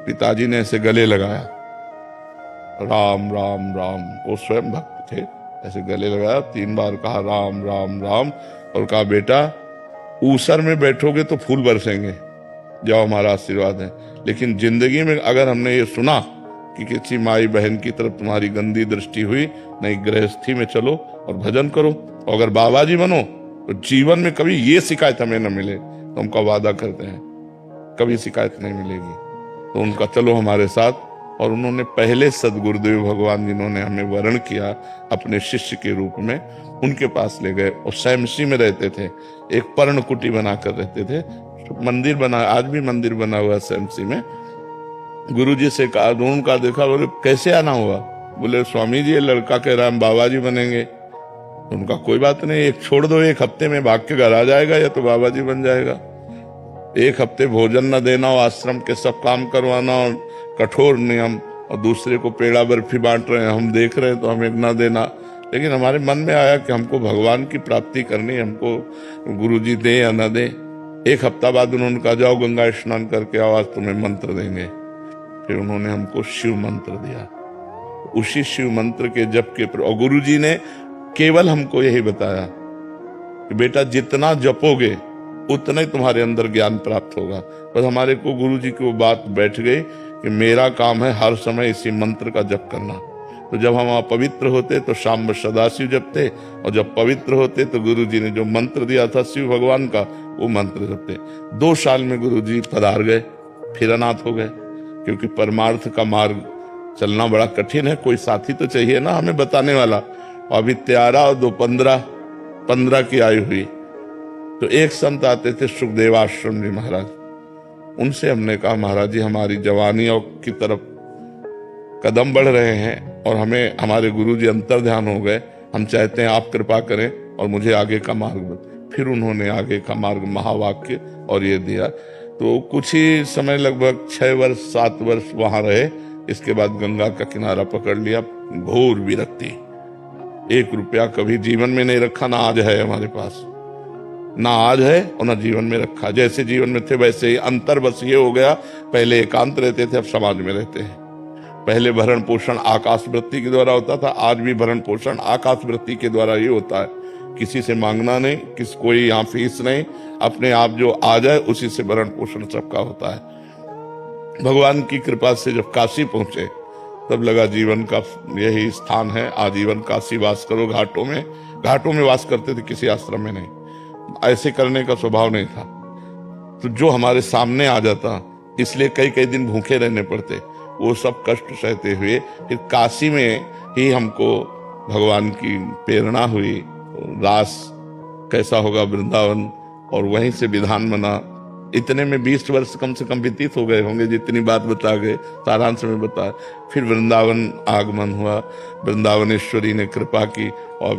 पिताजी ने ऐसे गले लगाया, राम राम राम। वो स्वयं भक्त थे, ऐसे गले लगाया, 3 बार कहा राम राम राम, और कहा बेटा ऊसर में बैठोगे तो फूल बरसेंगे, जाओ हमारा आशीर्वाद है। लेकिन जिंदगी में अगर हमने ये सुना कि किसी माई बहन की तरफ तुम्हारी गंदी दृष्टि हुई, नहीं गृहस्थी में चलो और भजन करो, और अगर बाबा जी बनो तो जीवन में कभी ये शिकायत हमें न मिले, तो हमका वादा करते हैं कभी शिकायत नहीं मिलेगी। तो उनका चलो हमारे साथ। और उन्होंने पहले सदगुरुदेव भगवान जिन्होंने हमें वर्ण किया अपने शिष्य के रूप में, उनके पास ले गए। और सैमसी में रहते थे, एक पर्ण कुटी बनाकर रहते थे, मंदिर बना, आज भी मंदिर बना हुआ है सैमसी में। गुरुजी से कहा, उनका देखा, बोले कैसे आना हुआ? बोले स्वामी जी ये लड़का कह रहा हम बाबा जी बनेंगे। उनका कोई बात नहीं, एक छोड़ दो, 1 हफ्ते में भाग के घर आ जाएगा या तो बाबा जी बन जाएगा। 1 हफ्ते भोजन न देना और आश्रम के सब काम करवाना और कठोर नियम, और दूसरे को पेड़ा बर्फी बांट रहे हैं, हम देख रहे हैं तो हमें न देना। लेकिन हमारे मन में आया कि हमको भगवान की प्राप्ति करनी, हमको गुरुजी दे या न दे। 1 हफ्ता बाद उन्होंने कहा जाओ गंगा स्नान करके आओ, आज तुम्हें मंत्र देंगे। फिर उन्होंने हमको शिव मंत्र दिया। उसी शिव मंत्र के जप के और गुरुजी ने केवल हमको यही बताया कि बेटा जितना जपोगे उतना ही तुम्हारे अंदर ज्ञान प्राप्त होगा। बस हमारे को गुरुजी की वो बात बैठ गई कि मेरा काम है हर समय इसी मंत्र का जप करना। तो जब हम अपवित्र होते तो शाम में सदाशिव जपते, और जब पवित्र होते तो गुरुजी ने जो मंत्र दिया था शिव भगवान का, वो मंत्र जपते। 2 साल में गुरुजी पधार गए, फिर अनाथ हो गए, क्योंकि परमार्थ का मार्ग चलना बड़ा कठिन है, कोई साथी तो चाहिए ना हमें बताने वाला। अभी 13 और 2 15 की आयु हुई तो एक संत आते थे सुखदेवाश्रम जी महाराज, उनसे हमने कहा महाराज जी हमारी जवानी की तरफ कदम बढ़ रहे हैं और हमें हमारे गुरुजी अंतर ध्यान हो गए, हम चाहते हैं आप कृपा करें और मुझे आगे का मार्ग। फिर उन्होंने आगे का मार्ग महावाक्य और ये दिया। तो कुछ ही समय लगभग 6 वर्ष 7 वर्ष वहां रहे। इसके बाद गंगा का किनारा पकड़ लिया। घोर विरक्ति, 1 रुपया कभी जीवन में नहीं रखा, ना आज है हमारे पास, ना आज है और ना जीवन में रखा। जैसे जीवन में थे वैसे ही। अंतर बस ये हो गया, पहले एकांत रहते थे, अब समाज में रहते हैं। पहले भरण पोषण आकाश वृत्ति के द्वारा होता था, आज भी भरण पोषण आकाश वृत्ति के द्वारा ही होता है। किसी से मांगना नहीं, कोई यहाँ फीस नहीं, अपने आप जो आ जाए उसी से भरण पोषण सबका होता है। भगवान की कृपा से जब काशी पहुंचे तब लगा जीवन का यही स्थान है, आजीवन काशी वास करो। घाटों में वास करते थे, किसी आश्रम में नहीं। ऐसे करने का स्वभाव नहीं था। तो जो हमारे सामने आ जाता, इसलिए कई दिन भूखे रहने पड़ते। वो सब कष्ट सहते हुए फिर काशी में ही हमको भगवान की प्रेरणा हुई। रास कैसा होगा वृंदावन, और वहीं से विधान बना। इतने में 20 वर्ष कम से कम व्यतीत हो गए होंगे, जितनी बात बता गए सारांश में बता। फिर वृंदावन आगमन हुआ, वृंदावनेश्वरी ने कृपा की और